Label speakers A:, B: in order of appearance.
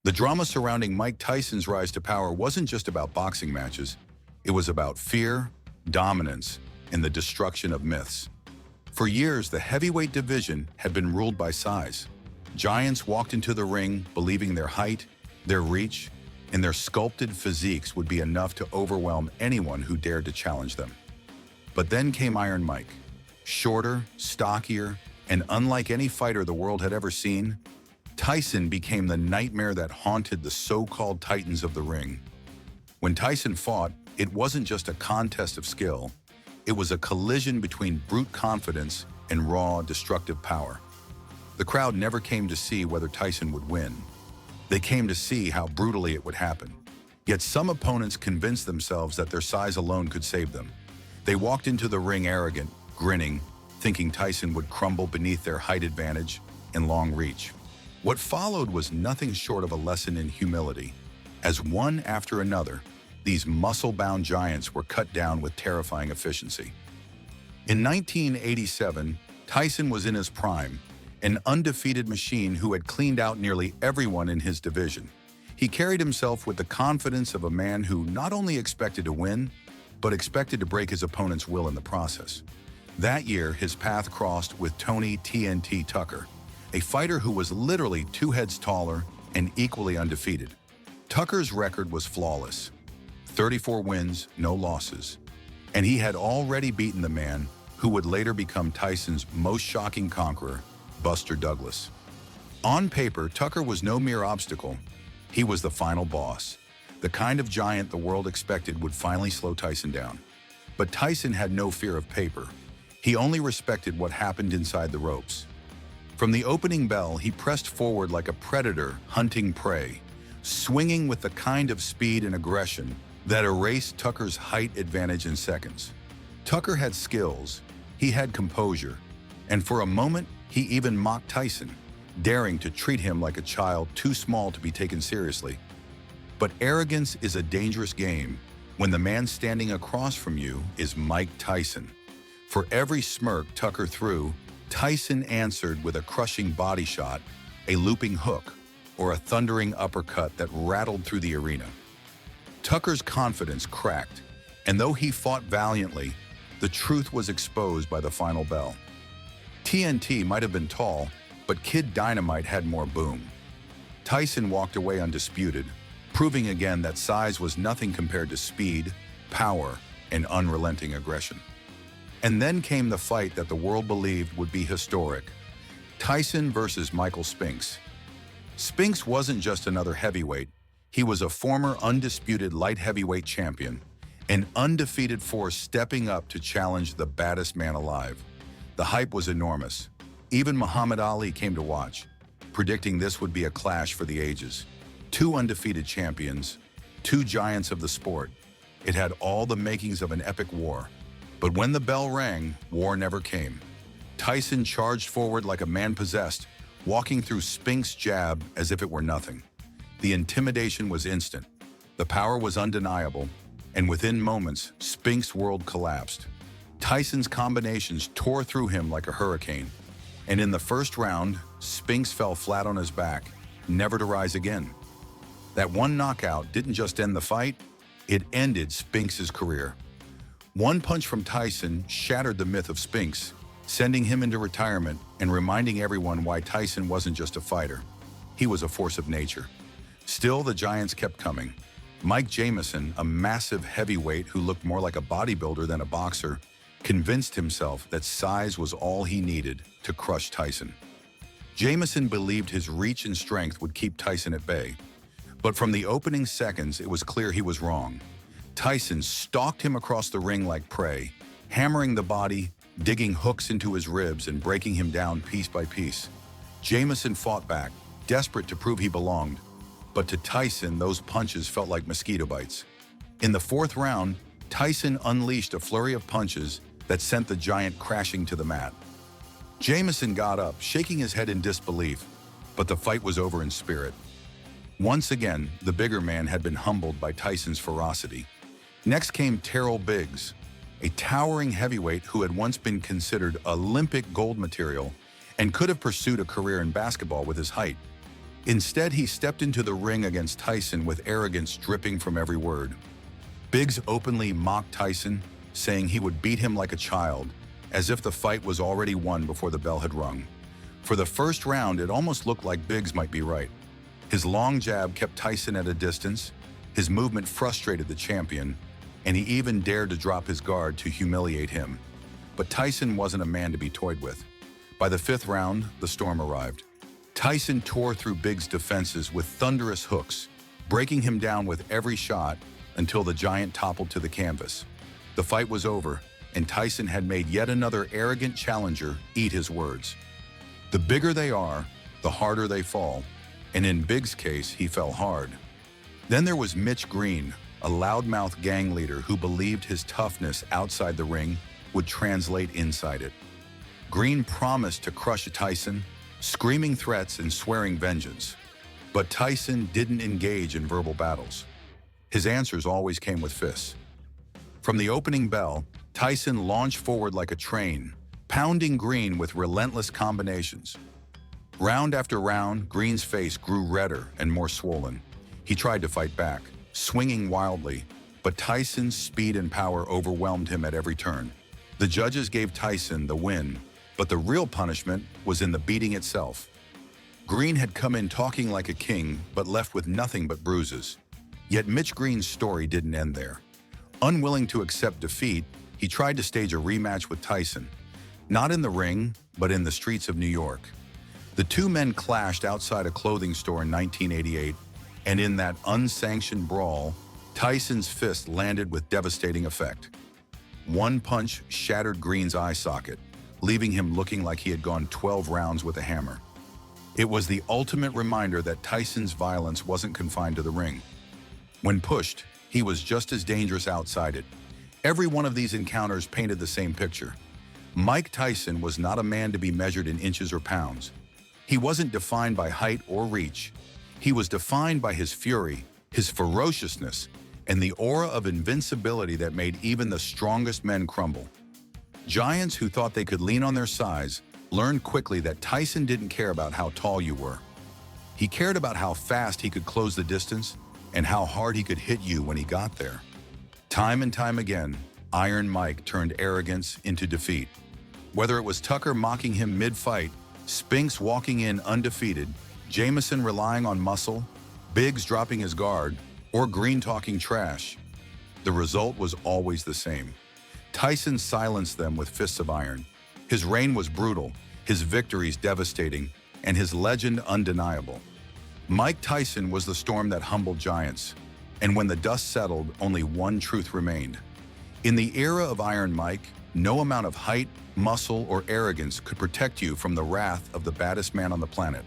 A: The drama surrounding Mike Tyson's rise to power wasn't just about boxing matches. It was about fear, dominance, and the destruction of myths. For years, the heavyweight division had been ruled by size. Giants walked into the ring believing their height, their reach, and their sculpted physiques would be enough to overwhelm anyone who dared to challenge them. But then came Iron Mike. Shorter, stockier, and unlike any fighter the world had ever seen, Tyson became the nightmare that haunted the so-called titans of the ring. When Tyson fought, it wasn't just a contest of skill. It was a collision between brute confidence and raw, destructive power. The crowd never came to see whether Tyson would win. They came to see how brutally it would happen. Yet some opponents convinced themselves that their size alone could save them. They walked into the ring arrogant, grinning, thinking Tyson would crumble beneath their height advantage and long reach. What followed was nothing short of a lesson in humility. As one after another, these muscle-bound giants were cut down with terrifying efficiency. In 1987, Tyson was in his prime, an undefeated machine who had cleaned out nearly everyone in his division. He carried himself with the confidence of a man who not only expected to win, but expected to break his opponent's will in the process. That year, his path crossed with Tony TNT Tucker, a fighter who was literally 2 heads taller and equally undefeated. Tucker's record was flawless: 34 wins, no losses. And he had already beaten the man who would later become Tyson's most shocking conqueror, Buster Douglas. On paper, Tucker was no mere obstacle. He was the final boss, the kind of giant the world expected would finally slow Tyson down. But Tyson had no fear of paper. He only respected what happened inside the ropes. From the opening bell, he pressed forward like a predator hunting prey, swinging with the kind of speed and aggression that erased Tucker's height advantage in seconds. Tucker had skills, he had composure, and for a moment, he even mocked Tyson, daring to treat him like a child too small to be taken seriously. But arrogance is a dangerous game when the man standing across from you is Mike Tyson. For every smirk Tucker threw, Tyson answered with a crushing body shot, a looping hook, or a thundering uppercut that rattled through the arena. Tucker's confidence cracked, and though he fought valiantly, the truth was exposed by the final bell. TNT might have been tall, but Kid Dynamite had more boom. Tyson walked away undisputed, proving again that size was nothing compared to speed, power, and unrelenting aggression. And then came the fight that the world believed would be historic: Tyson versus Michael Spinks. Spinks wasn't just another heavyweight. He was a former undisputed light heavyweight champion, an undefeated force stepping up to challenge the baddest man alive. The hype was enormous. Even Muhammad Ali came to watch, predicting this would be a clash for the ages. 2 undefeated champions, 2 giants of the sport. It had all the makings of an epic war. But when the bell rang, war never came. Tyson charged forward like a man possessed, walking through Spinks' jab as if it were nothing. The intimidation was instant. The power was undeniable, and within moments, Spinks' world collapsed. Tyson's combinations tore through him like a hurricane, and in the first round, Spinks fell flat on his back, never to rise again. That one knockout didn't just end the fight, it ended Spinks' career. One punch from Tyson shattered the myth of Spinks, sending him into retirement and reminding everyone why Tyson wasn't just a fighter. He was a force of nature. Still, the giants kept coming. Mike Jameson, a massive heavyweight who looked more like a bodybuilder than a boxer, convinced himself that size was all he needed to crush Tyson. Jameson believed his reach and strength would keep Tyson at bay. But from the opening seconds, it was clear he was wrong. Tyson stalked him across the ring like prey, hammering the body, digging hooks into his ribs and breaking him down piece by piece. Jameson fought back, desperate to prove he belonged. But to Tyson, those punches felt like mosquito bites. In the 4th round, Tyson unleashed a flurry of punches that sent the giant crashing to the mat. Jameson got up, shaking his head in disbelief, but the fight was over in spirit. Once again, the bigger man had been humbled by Tyson's ferocity. Next came Terrell Biggs, a towering heavyweight who had once been considered Olympic gold material and could have pursued a career in basketball with his height. Instead, he stepped into the ring against Tyson with arrogance dripping from every word. Biggs openly mocked Tyson, saying he would beat him like a child, as if the fight was already won before the bell had rung. For the first round, it almost looked like Biggs might be right. His long jab kept Tyson at a distance, his movement frustrated the champion, and he even dared to drop his guard to humiliate him. But Tyson wasn't a man to be toyed with. By the fifth round, the storm arrived. Tyson tore through Biggs' defenses with thunderous hooks, breaking him down with every shot until the giant toppled to the canvas. The fight was over, and Tyson had made yet another arrogant challenger eat his words. The bigger they are, the harder they fall, and in Biggs' case, he fell hard. Then there was Mitch Green, a loudmouth gang leader who believed his toughness outside the ring would translate inside it. Green promised to crush Tyson, screaming threats and swearing vengeance. But Tyson didn't engage in verbal battles. His answers always came with fists. From the opening bell, Tyson launched forward like a train, pounding Green with relentless combinations. Round after round, Green's face grew redder and more swollen. He tried to fight back, swinging wildly, but Tyson's speed and power overwhelmed him at every turn. The judges gave Tyson the win, but the real punishment was in the beating itself. Green had come in talking like a king, but left with nothing but bruises. Yet Mitch Green's story didn't end there. Unwilling to accept defeat, he tried to stage a rematch with Tyson. Not in the ring, but in the streets of New York. The two men clashed outside a clothing store in 1988, and in that unsanctioned brawl, Tyson's fist landed with devastating effect. One punch shattered Green's eye socket, leaving him looking like he had gone 12 rounds with a hammer. It was the ultimate reminder that Tyson's violence wasn't confined to the ring. When pushed, he was just as dangerous outside it. Every one of these encounters painted the same picture. Mike Tyson was not a man to be measured in inches or pounds. He wasn't defined by height or reach. He was defined by his fury, his ferociousness, and the aura of invincibility that made even the strongest men crumble. Giants who thought they could lean on their size learned quickly that Tyson didn't care about how tall you were. He cared about how fast he could close the distance and how hard he could hit you when he got there. Time and time again, Iron Mike turned arrogance into defeat. Whether it was Tucker mocking him mid-fight, Spinks walking in undefeated, Jameson relying on muscle, Biggs dropping his guard, or Green talking trash, the result was always the same. Tyson silenced them with fists of iron. His reign was brutal, his victories devastating, and his legend undeniable. Mike Tyson was the storm that humbled giants, and when the dust settled, only one truth remained. In the era of Iron Mike, no amount of height, muscle, or arrogance could protect you from the wrath of the baddest man on the planet.